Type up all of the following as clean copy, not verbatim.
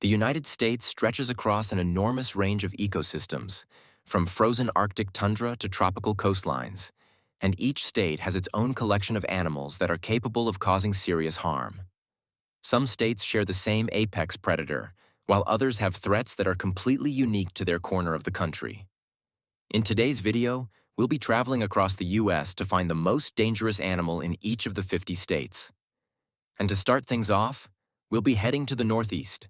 The United States stretches across an enormous range of ecosystems, from frozen Arctic tundra to tropical coastlines, and each state has its own collection of animals that are capable of causing serious harm. Some states share the same apex predator, while others have threats that are completely unique to their corner of the country. In today's video, we'll be traveling across the U.S. to find the most dangerous animal in each of the 50 states. And to start things off, we'll be heading to the Northeast.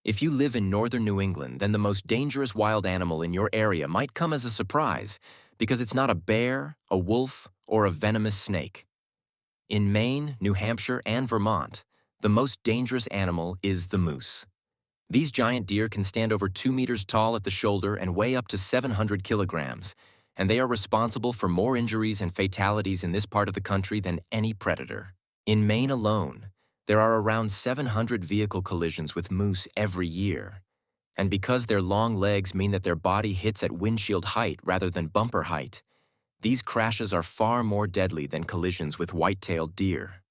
If you live in northern New England, then the most dangerous wild animal in your area might come as a surprise because it's not a bear, a wolf, or a venomous snake. In Maine, New Hampshire, and Vermont, the most dangerous animal is the moose. These giant deer can stand over 2 meters tall at the shoulder and weigh up to 700 kilograms, and they are responsible for more injuries and fatalities in this part of the country than any predator. In Maine alone, there are around 700 vehicle collisions with moose every year. And because their long legs mean that their body hits at windshield height rather than bumper height, these crashes are far more deadly than collisions with white-tailed deer.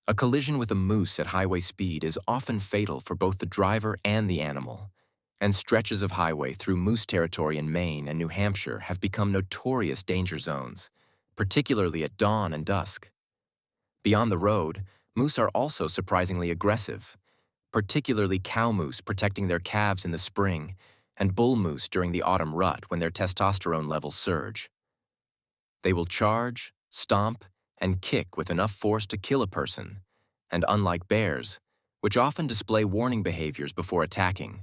A collision with a moose at highway speed is often fatal for both the driver and the animal, and stretches of highway through moose territory in Maine and New Hampshire have become notorious danger zones, particularly at dawn and dusk. Beyond the road, moose are also surprisingly aggressive, particularly cow moose protecting their calves in the spring and bull moose during the autumn rut when their testosterone levels surge. They will charge, stomp, and kick with enough force to kill a person, and unlike bears, which often display warning behaviors before attacking,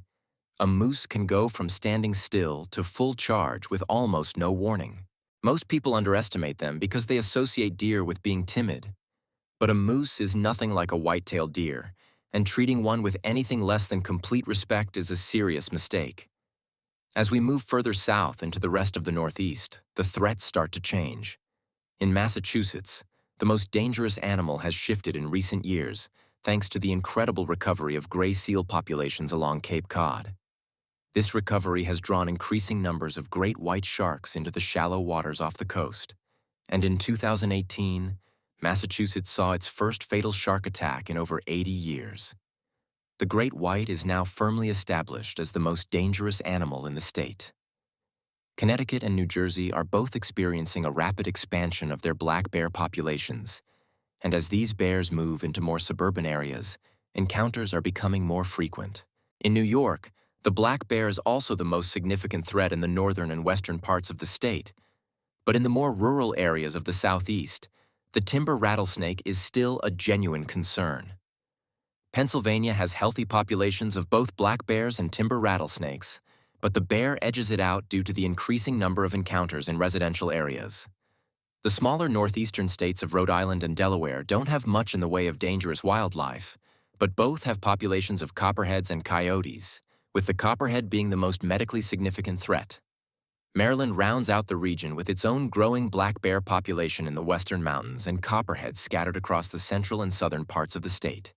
a moose can go from standing still to full charge with almost no warning. Most people underestimate them because they associate deer with being timid. But a moose is nothing like a white-tailed deer, and treating one with anything less than complete respect is a serious mistake. As we move further south into the rest of the Northeast, the threats start to change. In Massachusetts, the most dangerous animal has shifted in recent years thanks to the incredible recovery of gray seal populations along Cape Cod. This recovery has drawn increasing numbers of great white sharks into the shallow waters off the coast, and in 2018, Massachusetts saw its first fatal shark attack in over 80 years. The great white is now firmly established as the most dangerous animal in the state. Connecticut and New Jersey are both experiencing a rapid expansion of their black bear populations, and as these bears move into more suburban areas, encounters are becoming more frequent. In New York, the black bear is also the most significant threat in the northern and western parts of the state, but in the more rural areas of the southeast, the timber rattlesnake is still a genuine concern. Pennsylvania has healthy populations of both black bears and timber rattlesnakes, but the bear edges it out due to the increasing number of encounters in residential areas. The smaller northeastern states of Rhode Island and Delaware don't have much in the way of dangerous wildlife, but both have populations of copperheads and coyotes, with the copperhead being the most medically significant threat. Maryland rounds out the region with its own growing black bear population in the western mountains and copperheads scattered across the central and southern parts of the state.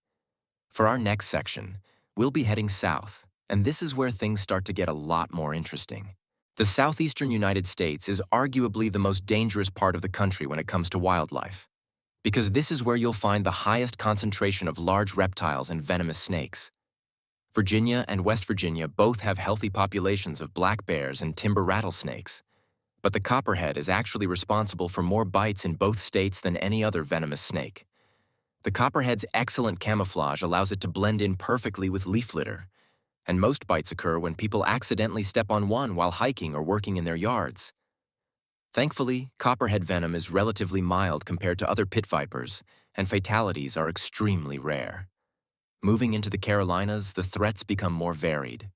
For our next section, we'll be heading south, and this is where things start to get a lot more interesting. The southeastern United States is arguably the most dangerous part of the country when it comes to wildlife, because this is where you'll find the highest concentration of large reptiles and venomous snakes. Virginia and West Virginia both have healthy populations of black bears and timber rattlesnakes, but the copperhead is actually responsible for more bites in both states than any other venomous snake. The copperhead's excellent camouflage allows it to blend in perfectly with leaf litter, and most bites occur when people accidentally step on one while hiking or working in their yards. Thankfully, copperhead venom is relatively mild compared to other pit vipers, and fatalities are extremely rare. Moving into the Carolinas, the threats become more varied.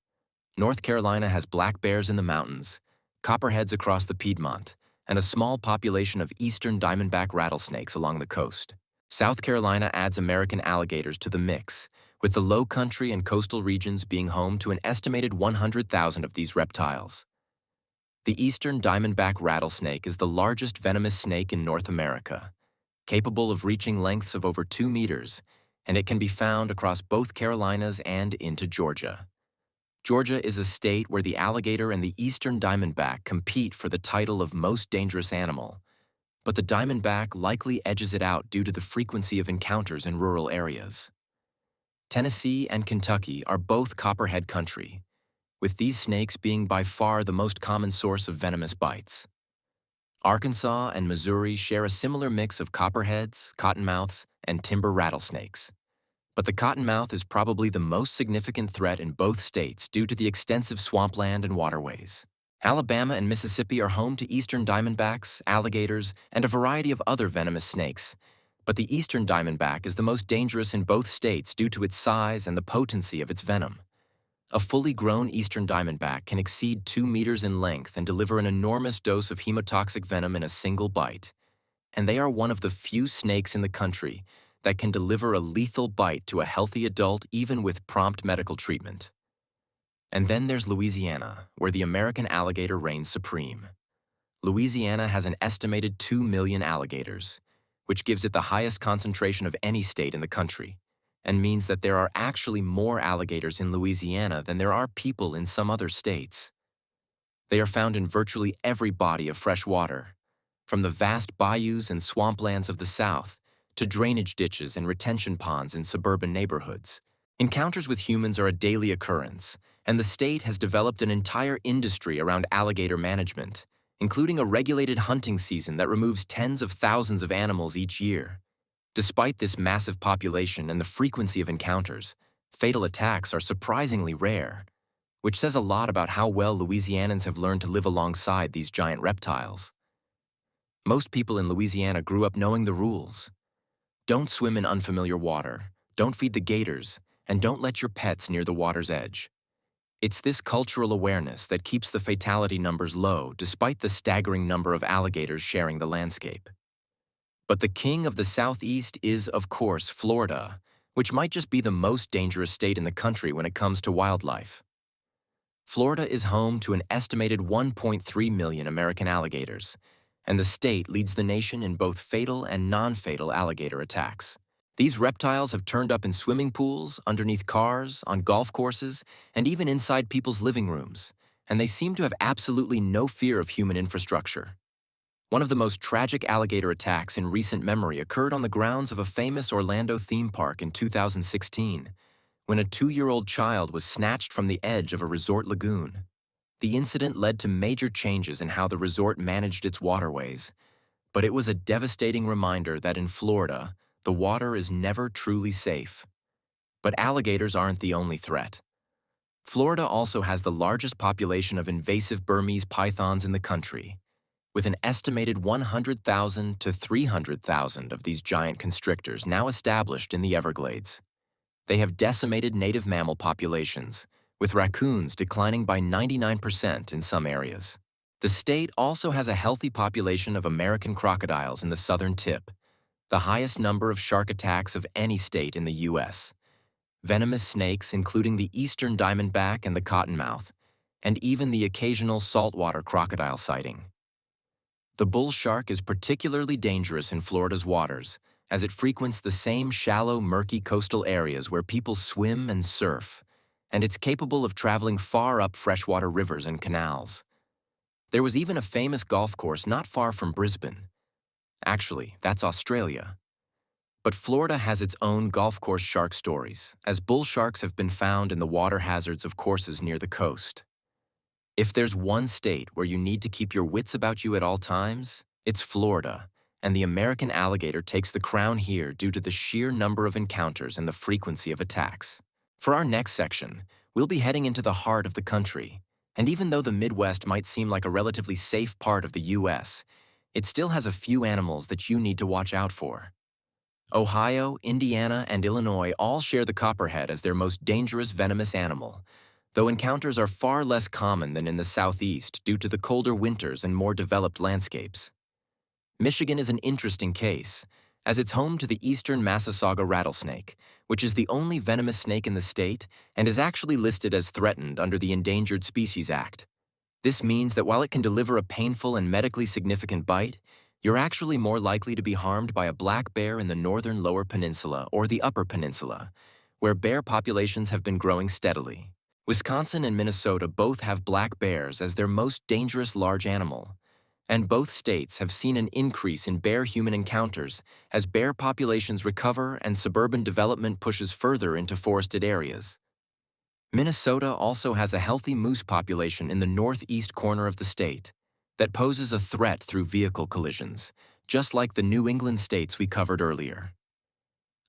North Carolina has black bears in the mountains, copperheads across the Piedmont, and a small population of eastern diamondback rattlesnakes along the coast. South Carolina adds American alligators to the mix, with the low country and coastal regions being home to an estimated 100,000 of these reptiles. The eastern diamondback rattlesnake is the largest venomous snake in North America, capable of reaching lengths of over 2 meters, and it can be found across both Carolinas and into Georgia. Georgia is a state where the alligator and the eastern diamondback compete for the title of most dangerous animal, but the diamondback likely edges it out due to the frequency of encounters in rural areas. Tennessee and Kentucky are both copperhead country, with these snakes being by far the most common source of venomous bites. Arkansas and Missouri share a similar mix of copperheads, cottonmouths, and timber rattlesnakes. But the cottonmouth is probably the most significant threat in both states due to the extensive swampland and waterways. Alabama and Mississippi are home to eastern diamondbacks, alligators, and a variety of other venomous snakes. But the eastern diamondback is the most dangerous in both states due to its size and the potency of its venom. A fully grown eastern diamondback can exceed 2 meters in length and deliver an enormous dose of hemotoxic venom in a single bite. And they are one of the few snakes in the country that can deliver a lethal bite to a healthy adult even with prompt medical treatment. And then there's Louisiana, where the American alligator reigns supreme. Louisiana has an estimated 2 million alligators, which gives it the highest concentration of any state in the country, and means that there are actually more alligators in Louisiana than there are people in some other states. They are found in virtually every body of fresh water, from the vast bayous and swamplands of the South to drainage ditches and retention ponds in suburban neighborhoods. Encounters with humans are a daily occurrence, and the state has developed an entire industry around alligator management, including a regulated hunting season that removes tens of thousands of animals each year. Despite this massive population and the frequency of encounters, fatal attacks are surprisingly rare, which says a lot about how well Louisianans have learned to live alongside these giant reptiles. Most people in Louisiana grew up knowing the rules. Don't swim in unfamiliar water, don't feed the gators, and don't let your pets near the water's edge. It's this cultural awareness that keeps the fatality numbers low despite the staggering number of alligators sharing the landscape. But the king of the Southeast is, of course, Florida, which might just be the most dangerous state in the country when it comes to wildlife. Florida is home to an estimated 1.3 million American alligators, and the state leads the nation in both fatal and non-fatal alligator attacks. These reptiles have turned up in swimming pools, underneath cars, on golf courses, and even inside people's living rooms, and they seem to have absolutely no fear of human infrastructure. One of the most tragic alligator attacks in recent memory occurred on the grounds of a famous Orlando theme park in 2016, when a 2-year-old child was snatched from the edge of a resort lagoon. The incident led to major changes in how the resort managed its waterways, but it was a devastating reminder that in Florida, the water is never truly safe. But alligators aren't the only threat. Florida also has the largest population of invasive Burmese pythons in the country, with an estimated 100,000 to 300,000 of these giant constrictors now established in the Everglades. They have decimated native mammal populations, with raccoons declining by 99% in some areas. The state also has a healthy population of American crocodiles in the southern tip, the highest number of shark attacks of any state in the U.S., venomous snakes including the eastern diamondback and the cottonmouth, and even the occasional saltwater crocodile sighting. The bull shark is particularly dangerous in Florida's waters, as it frequents the same shallow, murky coastal areas where people swim and surf, and it's capable of traveling far up freshwater rivers and canals. There was even a famous golf course not far from Brisbane. Actually, that's Australia. But Florida has its own golf course shark stories, as bull sharks have been found in the water hazards of courses near the coast. If there's one state where you need to keep your wits about you at all times, it's Florida, and the American alligator takes the crown here due to the sheer number of encounters and the frequency of attacks. For our next section, we'll be heading into the heart of the country, and even though the Midwest might seem like a relatively safe part of the U.S., it still has a few animals that you need to watch out for. Ohio, Indiana, and Illinois all share the copperhead as their most dangerous venomous animal, though encounters are far less common than in the Southeast due to the colder winters and more developed landscapes. Michigan is an interesting case, as it's home to the eastern Massasauga rattlesnake, which is the only venomous snake in the state and is actually listed as threatened under the Endangered Species Act. This means that while it can deliver a painful and medically significant bite, you're actually more likely to be harmed by a black bear in the northern Lower Peninsula or the Upper Peninsula, where bear populations have been growing steadily. Wisconsin and Minnesota both have black bears as their most dangerous large animal, And both states have seen an increase in bear-human encounters as bear populations recover and suburban development pushes further into forested areas. Minnesota also has a healthy moose population in the northeast corner of the state that poses a threat through vehicle collisions, just like the New England states we covered earlier.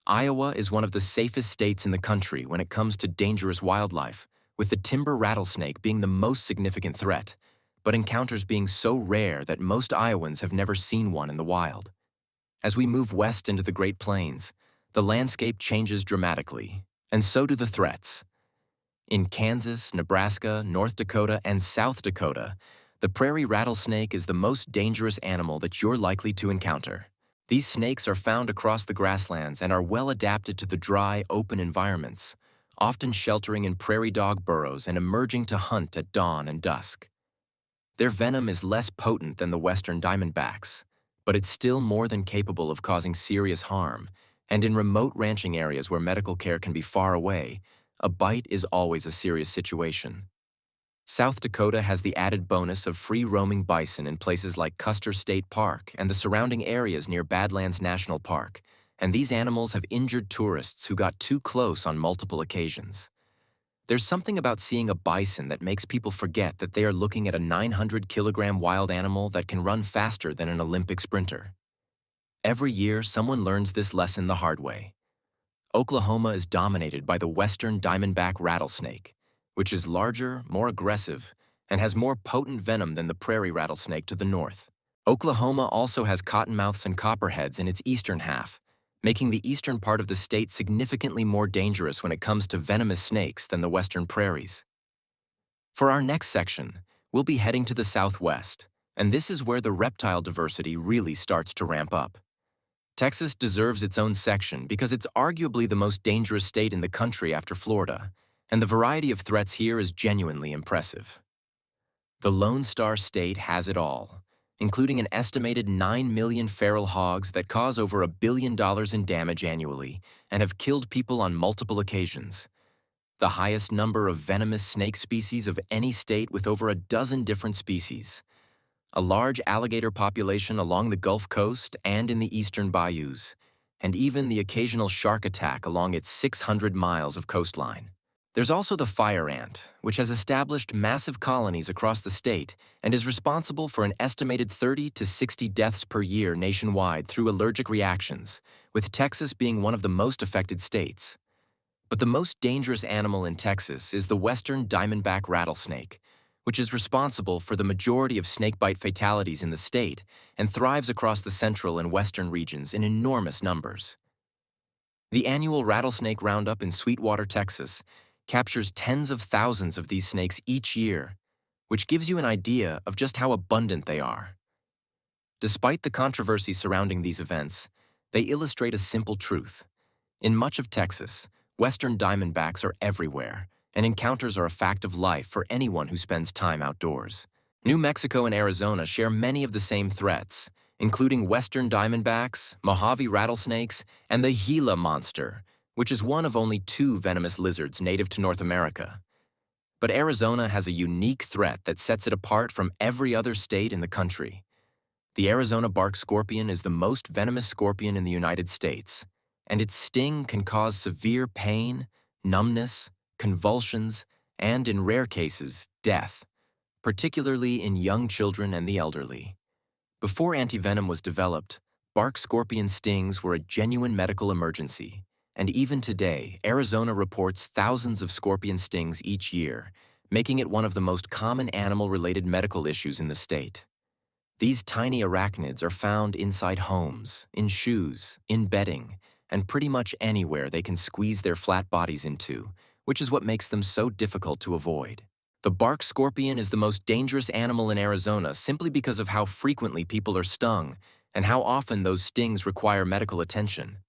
Iowa is one of the safest states in the country when it comes to dangerous wildlife, with the timber rattlesnake being the most significant threat, but encounters being so rare that most Iowans have never seen one in the wild. As we move west into the Great Plains, the landscape changes dramatically, and so do the threats. In Kansas, Nebraska, North Dakota, and South Dakota, the prairie rattlesnake is the most dangerous animal that you're likely to encounter. These snakes are found across the grasslands and are well adapted to the dry, open environments, often sheltering in prairie dog burrows and emerging to hunt at dawn and dusk. Their venom is less potent than the western diamondbacks, but it's still more than capable of causing serious harm, and in remote ranching areas where medical care can be far away, a bite is always a serious situation. South Dakota has the added bonus of free-roaming bison in places like Custer State Park and the surrounding areas near Badlands National Park, and these animals have injured tourists who got too close on multiple occasions. There's something about seeing a bison that makes people forget that they are looking at a 900-kilogram wild animal that can run faster than an Olympic sprinter. Every year, someone learns this lesson the hard way. Oklahoma is dominated by the western diamondback rattlesnake, which is larger, more aggressive, and has more potent venom than the prairie rattlesnake to the north. Oklahoma also has cottonmouths and copperheads in its eastern half, making the eastern part of the state significantly more dangerous when it comes to venomous snakes than the western prairies. For our next section, we'll be heading to the southwest, and this is where the reptile diversity really starts to ramp up. Texas deserves its own section because it's arguably the most dangerous state in the country after Florida, and the variety of threats here is genuinely impressive. The Lone Star State has it all, including an estimated 9 million feral hogs that cause over $1 billion in damage annually and have killed people on multiple occasions. The highest number of venomous snake species of any state with over a dozen different species. A large alligator population along the Gulf Coast and in the eastern bayous, and even the occasional shark attack along its 600 miles of coastline. There's also the fire ant, which has established massive colonies across the state and is responsible for an estimated 30 to 60 deaths per year nationwide through allergic reactions, with Texas being one of the most affected states. But the most dangerous animal in Texas is the western diamondback rattlesnake, which is responsible for the majority of snakebite fatalities in the state and thrives across the central and western regions in enormous numbers. The annual rattlesnake roundup in Sweetwater, Texas, captures tens of thousands of these snakes each year, which gives you an idea of just how abundant they are. Despite the controversy surrounding these events, they illustrate a simple truth. In much of Texas, western diamondbacks are everywhere, and encounters are a fact of life for anyone who spends time outdoors. New Mexico and Arizona share many of the same threats, including western diamondbacks, Mojave rattlesnakes, and the Gila monster, which is one of only 2 venomous lizards native to North America. But Arizona has a unique threat that sets it apart from every other state in the country. The Arizona bark scorpion is the most venomous scorpion in the United States, and its sting can cause severe pain, numbness, convulsions, and in rare cases, death, particularly in young children and the elderly. Before antivenom was developed, bark scorpion stings were a genuine medical emergency. And even today, Arizona reports thousands of scorpion stings each year, making it one of the most common animal-related medical issues in the state. These tiny arachnids are found inside homes, in shoes, in bedding, and pretty much anywhere they can squeeze their flat bodies into, which is what makes them so difficult to avoid. The bark scorpion is the most dangerous animal in Arizona simply because of how frequently people are stung and how often those stings require medical attention.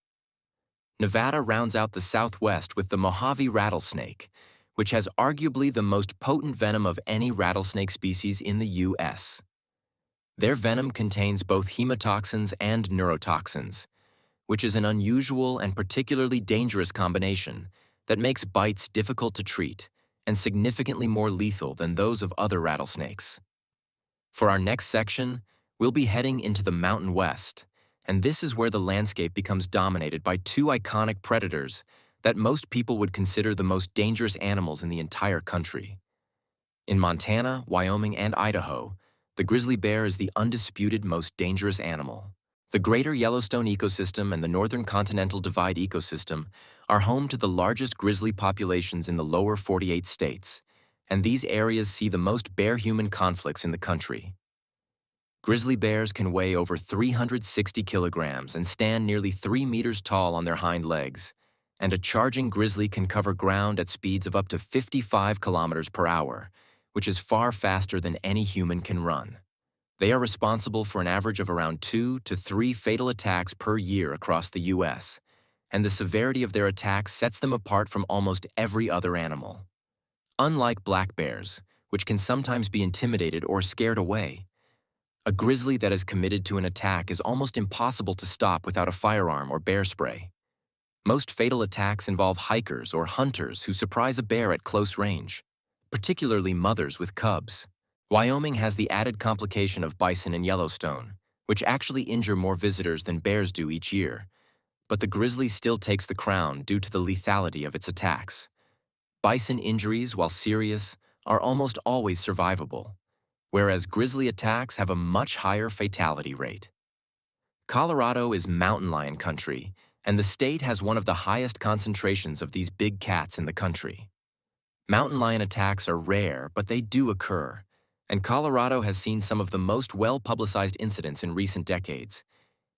Nevada rounds out the southwest with the Mojave rattlesnake, which has arguably the most potent venom of any rattlesnake species in the U.S. Their venom contains both hemotoxins and neurotoxins, which is an unusual and particularly dangerous combination that makes bites difficult to treat and significantly more lethal than those of other rattlesnakes. For our next section, We'll be heading into the Mountain West, and this is where the landscape becomes dominated by two iconic predators that most people would consider the most dangerous animals in the entire country. In Montana, Wyoming, and Idaho, the grizzly bear is the undisputed most dangerous animal. The Greater Yellowstone ecosystem and the Northern Continental Divide ecosystem are home to the largest grizzly populations in the lower 48 states, and these areas see the most bear-human conflicts in the country. Grizzly bears can weigh over 360 kilograms and stand nearly 3 meters tall on their hind legs, and a charging grizzly can cover ground at speeds of up to 55 kilometers per hour, which is far faster than any human can run. They are responsible for an average of around 2 to 3 fatal attacks per year across the U.S., and the severity of their attacks sets them apart from almost every other animal. Unlike black bears, which can sometimes be intimidated or scared away, a grizzly that is committed to an attack is almost impossible to stop without a firearm or bear spray. Most fatal attacks involve hikers or hunters who surprise a bear at close range, particularly mothers with cubs. Wyoming has the added complication of bison in Yellowstone, which actually injure more visitors than bears do each year, but the grizzly still takes the crown due to the lethality of its attacks. Bison injuries, while serious, are almost always survivable, whereas grizzly attacks have a much higher fatality rate. Colorado is mountain lion country, and the state has one of the highest concentrations of these big cats in the country. Mountain lion attacks are rare, but they do occur, and Colorado has seen some of the most well-publicized incidents in recent decades,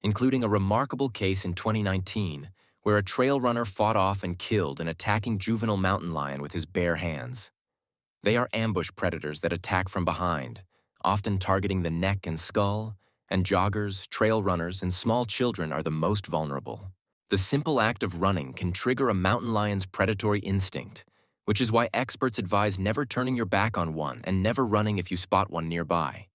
including a remarkable case in 2019 where a trail runner fought off and killed an attacking juvenile mountain lion with his bare hands. They are ambush predators that attack from behind, often targeting the neck and skull, and joggers, trail runners, and small children are the most vulnerable. The simple act of running can trigger a mountain lion's predatory instinct, which is why experts advise never turning your back on one and never running if you spot one nearby.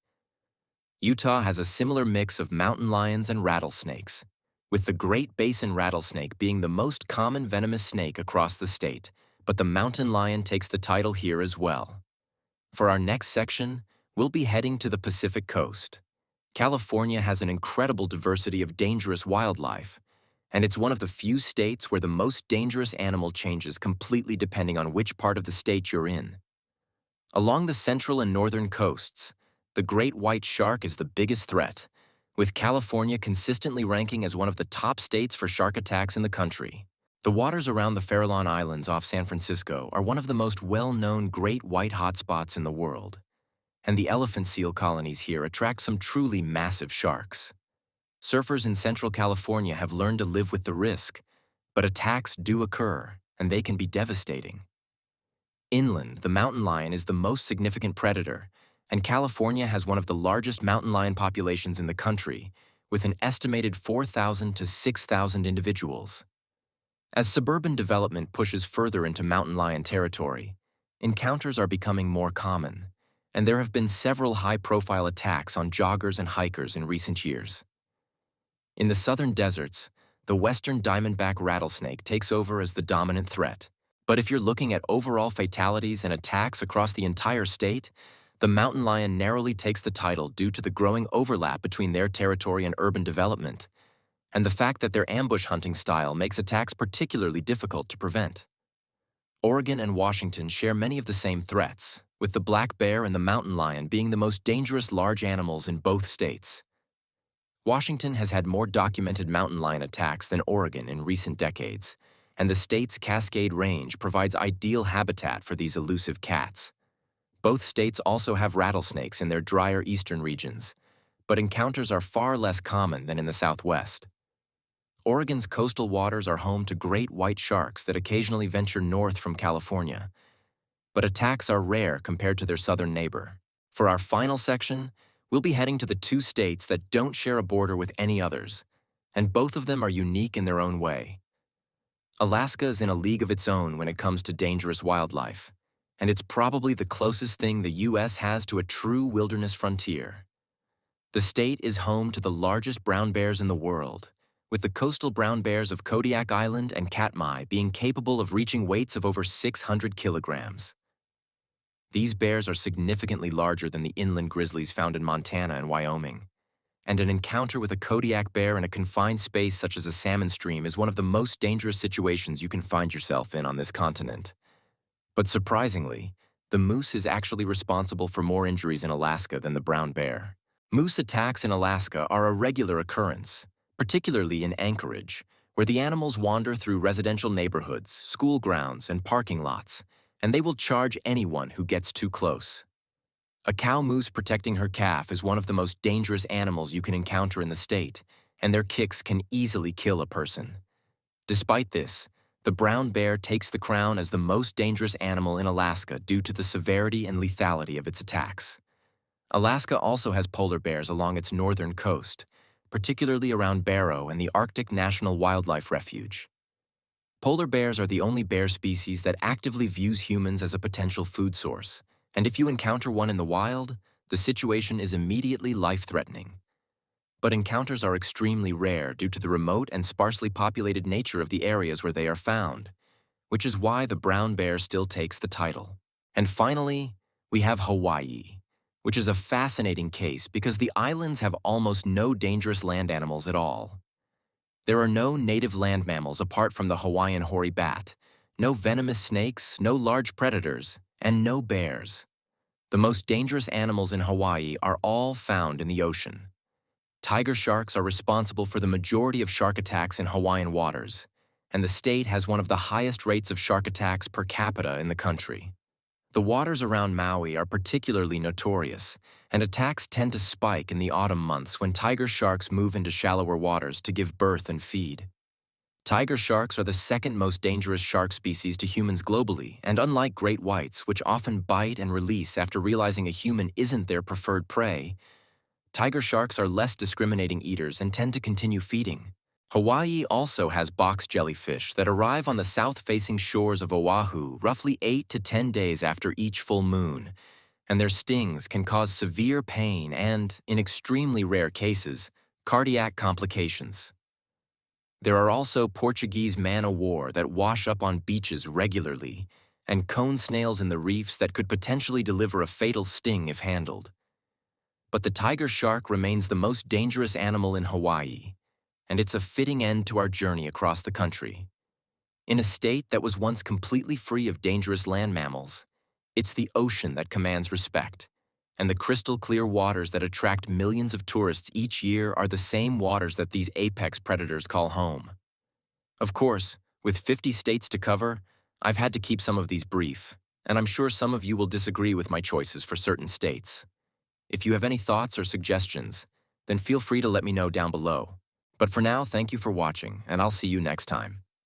Utah has a similar mix of mountain lions and rattlesnakes, with the Great Basin rattlesnake being the most common venomous snake across the state, but the mountain lion takes the title here as well. For our next section, we'll be heading to the Pacific Coast. California has an incredible diversity of dangerous wildlife, and it's one of the few states where the most dangerous animal changes completely depending on which part of the state you're in. Along the central and northern coasts, the great white shark is the biggest threat, with California consistently ranking as one of the top states for shark attacks in the country. The waters around the Farallon Islands off San Francisco are one of the most well-known great white hotspots in the world, and the elephant seal colonies here attract some truly massive sharks. Surfers in Central California have learned to live with the risk, but attacks do occur, and they can be devastating. Inland, the mountain lion is the most significant predator, and California has one of the largest mountain lion populations in the country, with an estimated 4,000 to 6,000 individuals. As suburban development pushes further into mountain lion territory, encounters are becoming more common, and there have been several high-profile attacks on joggers and hikers in recent years. In the southern deserts, the western diamondback rattlesnake takes over as the dominant threat. But if you're looking at overall fatalities and attacks across the entire state, the mountain lion narrowly takes the title due to the growing overlap between their territory and urban development, and the fact that their ambush hunting style makes attacks particularly difficult to prevent. Oregon and Washington share many of the same threats, with the black bear and the mountain lion being the most dangerous large animals in both states. Washington has had more documented mountain lion attacks than Oregon in recent decades, and the state's Cascade Range provides ideal habitat for these elusive cats. Both states also have rattlesnakes in their drier eastern regions, but encounters are far less common than in the Southwest. Oregon's coastal waters are home to great white sharks that occasionally venture north from California, but attacks are rare compared to their southern neighbor. For our final section, we'll be heading to the two states that don't share a border with any others, and both of them are unique in their own way. Alaska is in a league of its own when it comes to dangerous wildlife, and it's probably the closest thing the U.S. has to a true wilderness frontier. The state is home to the largest brown bears in the world, with the coastal brown bears of Kodiak Island and Katmai being capable of reaching weights of over 600 kilograms. These bears are significantly larger than the inland grizzlies found in Montana and Wyoming, And an encounter with a Kodiak bear in a confined space such as a salmon stream is one of the most dangerous situations you can find yourself in on this continent. But surprisingly, the moose is actually responsible for more injuries in Alaska than the brown bear. Moose attacks in Alaska are a regular occurrence, particularly in Anchorage, where the animals wander through residential neighborhoods, school grounds, and parking lots, and they will charge anyone who gets too close. A cow moose protecting her calf is one of the most dangerous animals you can encounter in the state, and their kicks can easily kill a person. Despite this, the brown bear takes the crown as the most dangerous animal in Alaska due to the severity and lethality of its attacks. Alaska also has polar bears along its northern coast, particularly around Barrow and the Arctic National Wildlife Refuge. Polar bears are the only bear species that actively views humans as a potential food source, and if you encounter one in the wild, the situation is immediately life-threatening. But encounters are extremely rare due to the remote and sparsely populated nature of the areas where they are found, which is why the brown bear still takes the title. And finally, we have Hawaii, which is a fascinating case because the islands have almost no dangerous land animals at all. There are no native land mammals apart from the Hawaiian hoary bat, no venomous snakes, no large predators, and no bears. The most dangerous animals in Hawaii are all found in the ocean. Tiger sharks are responsible for the majority of shark attacks in Hawaiian waters, and the state has one of the highest rates of shark attacks per capita in the country. The waters around Maui are particularly notorious, and attacks tend to spike in the autumn months when tiger sharks move into shallower waters to give birth and feed. Tiger sharks are the second most dangerous shark species to humans globally, and unlike great whites, which often bite and release after realizing a human isn't their preferred prey, tiger sharks are less discriminating eaters and tend to continue feeding. Hawaii also has box jellyfish that arrive on the south-facing shores of Oahu roughly 8 to 10 days after each full moon, and their stings can cause severe pain and, in extremely rare cases, cardiac complications. There are also Portuguese man-o'-war that wash up on beaches regularly, and cone snails in the reefs that could potentially deliver a fatal sting if handled. But the tiger shark remains the most dangerous animal in Hawaii, and it's a fitting end to our journey across the country. In a state that was once completely free of dangerous land mammals, it's the ocean that commands respect, and the crystal-clear waters that attract millions of tourists each year are the same waters that these apex predators call home. Of course, with 50 states to cover, I've had to keep some of these brief, and I'm sure some of you will disagree with my choices for certain states. If you have any thoughts or suggestions, then feel free to let me know down below. But for now, thank you for watching, and I'll see you next time.